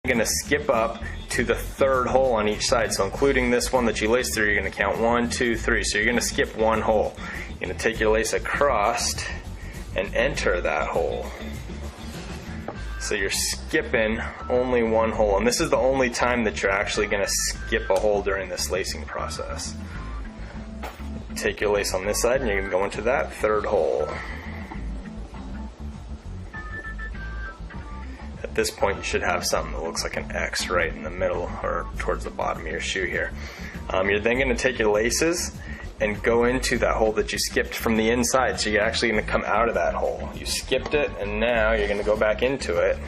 You're going to skip up to the third hole on each side. So including this one that you laced through, you're going to count 1, 2, 3. So you're going to skip one hole. You're going to take your lace across and enter that hole. So you're skipping only one hole, and this is the only time that you're actually going to skip a hole during this lacing process. Take your lace on this side and you're going to go into that third hole. At this point you should have something that looks like an X right in the middle or towards the bottom of your shoe here. You're then going to take your laces and go into that hole that you skipped from the inside. So you're actually going to come out of that hole. You skipped it and now you're going to go back into it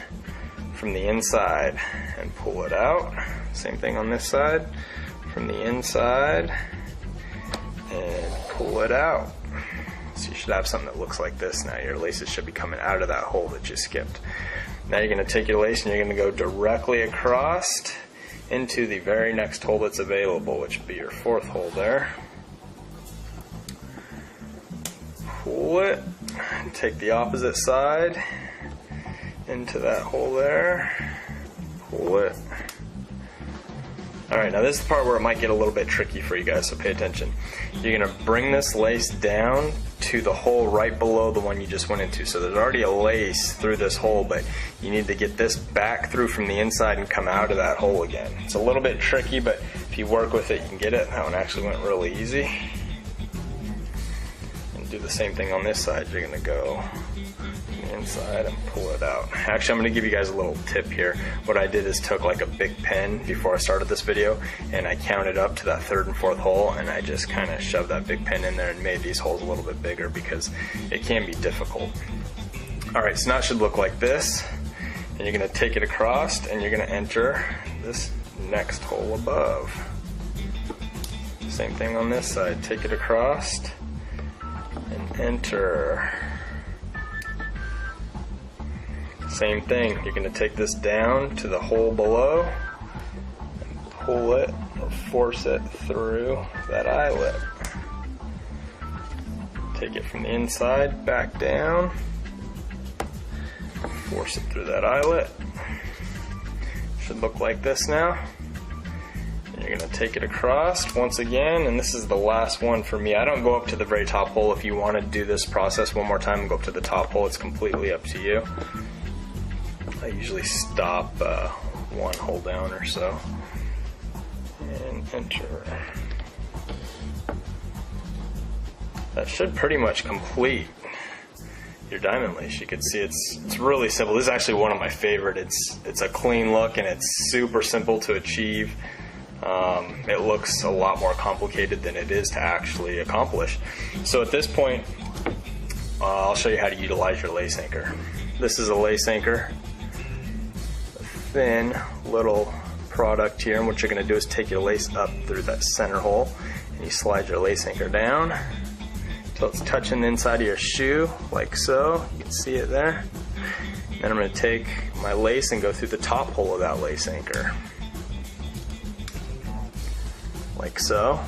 from the inside and pull it out. Same thing on this side, from the inside and pull it out. So you should have something that looks like this now. Your laces should be coming out of that hole that you skipped. Now you're going to take your lace and you're going to go directly across into the very next hole that's available, which would be your fourth hole there. Pull it, and take the opposite side into that hole there. Pull it. Alright, now this is the part where it might get a little bit tricky for you guys, so pay attention. You're going to bring this lace down to the hole right below the one you just went into. So there's already a lace through this hole, but you need to get this back through from the inside and come out of that hole again. It's a little bit tricky, but if you work with it, you can get it. That one actually went really easy. And do the same thing on this side. You're going to go inside and pull it out. Actually, I'm going to give you guys a little tip here. What I did is took like a big pen before I started this video and I counted up to that third and fourth hole and I just kind of shoved that big pen in there and made these holes a little bit bigger because it can be difficult. Alright, so now it should look like this, and you're going to take it across and you're going to enter this next hole above. Same thing on this side. Take it across and enter. Same thing, you're going to take this down to the hole below and pull it or force it through that eyelet. Take it from the inside back down, force it through that eyelet. Should look like this now. And you're going to take it across once again, and this is the last one for me. I don't go up to the very top hole. If you want to do this process one more time and go up to the top hole, it's completely up to you. I usually stop one hole down or so and enter. That should pretty much complete your diamond lace. You can see it's really simple. This is actually one of my favorite. It's a clean look and it's super simple to achieve. It looks a lot more complicated than it is to actually accomplish. So at this point, I'll show you how to utilize your lace anchor. This is a lace anchor. Thin little product here, and what you're going to do is take your lace up through that center hole and you slide your lace anchor down until it's touching the inside of your shoe like so. You can see it there. Then I'm going to take my lace and go through the top hole of that lace anchor like so.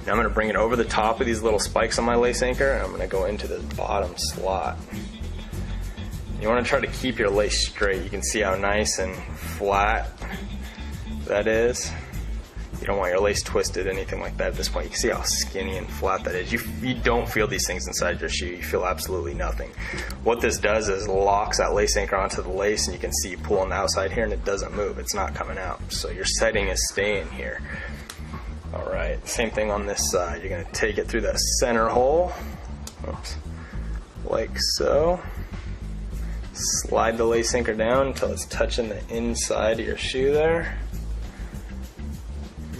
Now I'm going to bring it over the top of these little spikes on my lace anchor and I'm going to go into the bottom slot. You want to try to keep your lace straight. You can see how nice and flat that is. You don't want your lace twisted, anything like that at this point. You can see how skinny and flat that is. You don't feel these things inside your shoe. You feel absolutely nothing. What this does is locks that lace anchor onto the lace, and you can see you pull on the outside here and it doesn't move. It's not coming out. So your setting is staying here. Alright, same thing on this side. You're going to take it through that center hole. Oops. Like so. Slide the lace anchor down until it's touching the inside of your shoe there.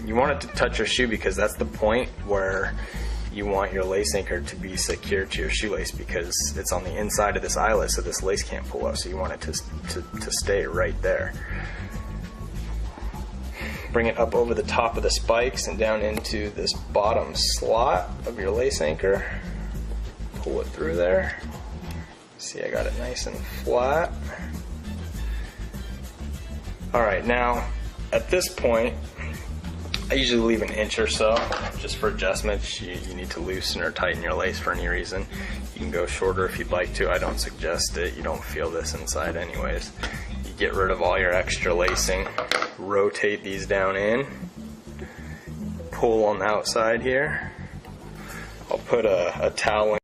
You want it to touch your shoe because that's the point where you want your lace anchor to be secured to your shoelace, because it's on the inside of this eyelet so this lace can't pull up, so you want it to stay right there. Bring it up over the top of the spikes and down into this bottom slot of your lace anchor. Pull it through there. See, I got it nice and flat. Alright, now at this point I usually leave an inch or so just for adjustments. You need to loosen or tighten your lace for any reason. You can go shorter if you'd like to. I don't suggest it. You don't feel this inside anyways. You get rid of all your extra lacing. Rotate these down in, pull on the outside here. I'll put a towel in